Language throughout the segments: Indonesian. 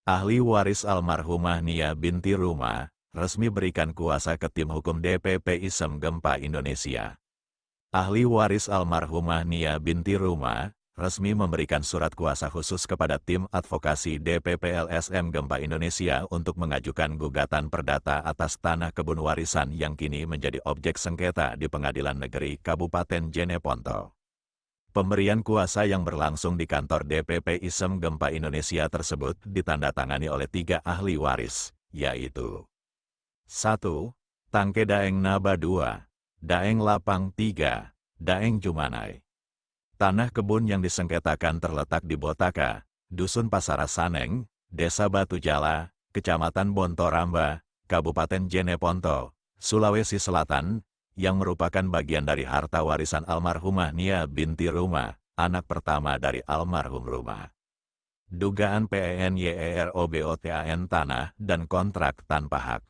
Ahli waris almarhumah Nia binti Ruma, resmi berikan kuasa ke tim hukum DPP ISEM Gempa Indonesia. Ahli waris almarhumah Nia binti Ruma, resmi memberikan surat kuasa khusus kepada tim advokasi DPP LSM Gempa Indonesia untuk mengajukan gugatan perdata atas tanah kebun warisan yang kini menjadi objek sengketa di Pengadilan Negeri Kabupaten Jeneponto. Pemberian kuasa yang berlangsung di kantor DPP ISEM Gempa Indonesia tersebut ditandatangani oleh 3 ahli waris, yaitu 1. Tangke Daeng Naba 2, Daeng Lapang 3, Daeng Jumanai. Tanah kebun yang disengketakan terletak di Botaka, Dusun Pasara Saneng, Desa Batu Jala, Kecamatan Bontoramba, Kabupaten Jeneponto, Sulawesi Selatan, yang merupakan bagian dari harta warisan almarhumah Nia binti Ruma, anak pertama dari almarhum Ruma. Dugaan PENYEROBOTAN tanah dan kontrak tanpa hak.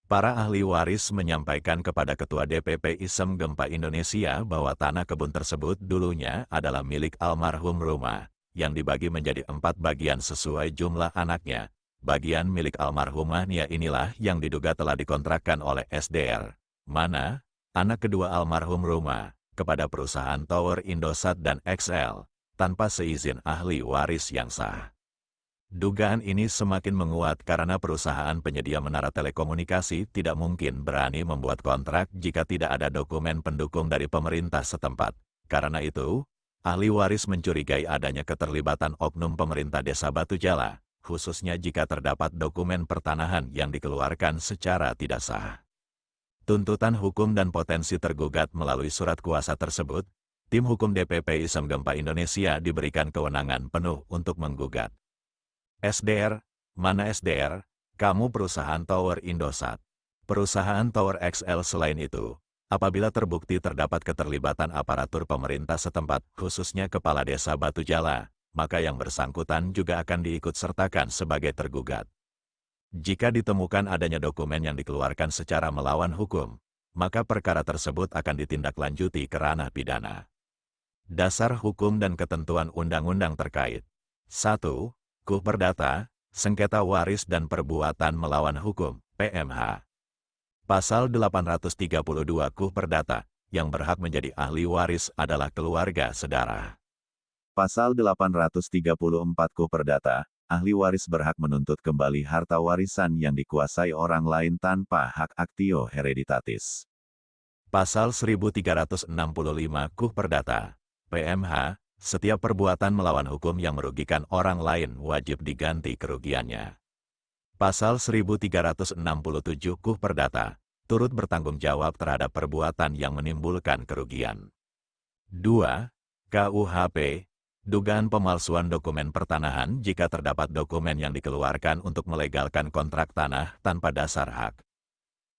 Para ahli waris menyampaikan kepada Ketua DPP ISEM Gempa Indonesia bahwa tanah kebun tersebut dulunya adalah milik almarhum Ruma, yang dibagi menjadi 4 bagian sesuai jumlah anaknya. Bagian milik almarhumah Nia inilah yang diduga telah dikontrakkan oleh SDR, mana anak kedua almarhum Ruma, kepada perusahaan Tower Indosat dan XL, tanpa seizin ahli waris yang sah. Dugaan ini semakin menguat karena perusahaan penyedia menara telekomunikasi tidak mungkin berani membuat kontrak jika tidak ada dokumen pendukung dari pemerintah setempat. Karena itu, ahli waris mencurigai adanya keterlibatan oknum pemerintah Desa Batu Jala, khususnya jika terdapat dokumen pertanahan yang dikeluarkan secara tidak sah. Tuntutan hukum dan potensi tergugat melalui surat kuasa tersebut, tim hukum DPP ISEM Gempa Indonesia diberikan kewenangan penuh untuk menggugat. SDR, mana SDR? Kamu perusahaan Tower Indosat. Perusahaan Tower XL selain itu, apabila terbukti terdapat keterlibatan aparatur pemerintah setempat, khususnya Kepala Desa Batu Jala, maka yang bersangkutan juga akan diikut sertakan sebagai tergugat. Jika ditemukan adanya dokumen yang dikeluarkan secara melawan hukum, maka perkara tersebut akan ditindaklanjuti ke ranah pidana. Dasar hukum dan ketentuan undang-undang terkait. 1. KUH Perdata, Sengketa Waris dan Perbuatan Melawan Hukum, PMH. Pasal 832 KUH Perdata, yang berhak menjadi ahli waris adalah keluarga sedara. Pasal 834 KUH Perdata, ahli waris berhak menuntut kembali harta warisan yang dikuasai orang lain tanpa hak aktio hereditatis. Pasal 1365 KUH Perdata, PMH, setiap perbuatan melawan hukum yang merugikan orang lain wajib diganti kerugiannya. Pasal 1367 KUH Perdata, turut bertanggung jawab terhadap perbuatan yang menimbulkan kerugian. 2. KUHP, dugaan pemalsuan dokumen pertanahan jika terdapat dokumen yang dikeluarkan untuk melegalkan kontrak tanah tanpa dasar hak.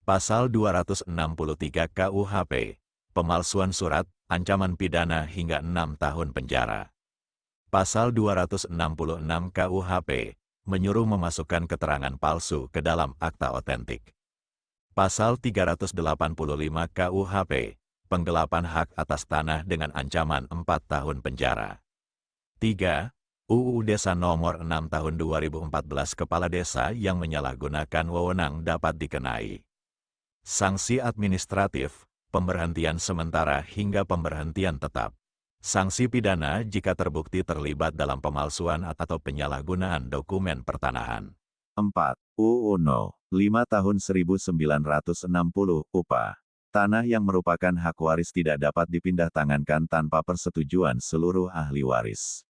Pasal 263 KUHP, pemalsuan surat, ancaman pidana hingga 6 tahun penjara. Pasal 266 KUHP, menyuruh memasukkan keterangan palsu ke dalam akta otentik. Pasal 385 KUHP, penggelapan hak atas tanah dengan ancaman 4 tahun penjara. 3. UU Desa Nomor 6 Tahun 2014 Kepala Desa yang menyalahgunakan wewenang dapat dikenai sanksi administratif, pemberhentian sementara hingga pemberhentian tetap. Sanksi pidana jika terbukti terlibat dalam pemalsuan atau penyalahgunaan dokumen pertanahan. 4. UU No. 5 Tahun 1960, upah. Tanah yang merupakan hak waris tidak dapat dipindahtangankan tanpa persetujuan seluruh ahli waris.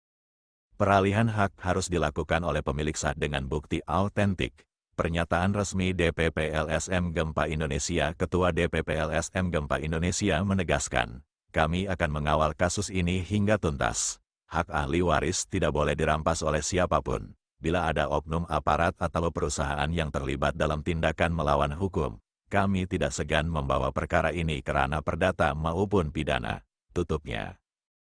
Peralihan hak harus dilakukan oleh pemilik sah dengan bukti autentik. Pernyataan resmi DPP LSM Gempa Indonesia. Ketua DPP LSM Gempa Indonesia menegaskan, kami akan mengawal kasus ini hingga tuntas. Hak ahli waris tidak boleh dirampas oleh siapapun. Bila ada oknum aparat atau perusahaan yang terlibat dalam tindakan melawan hukum, kami tidak segan membawa perkara ini ke ranah perdata maupun pidana. Tutupnya.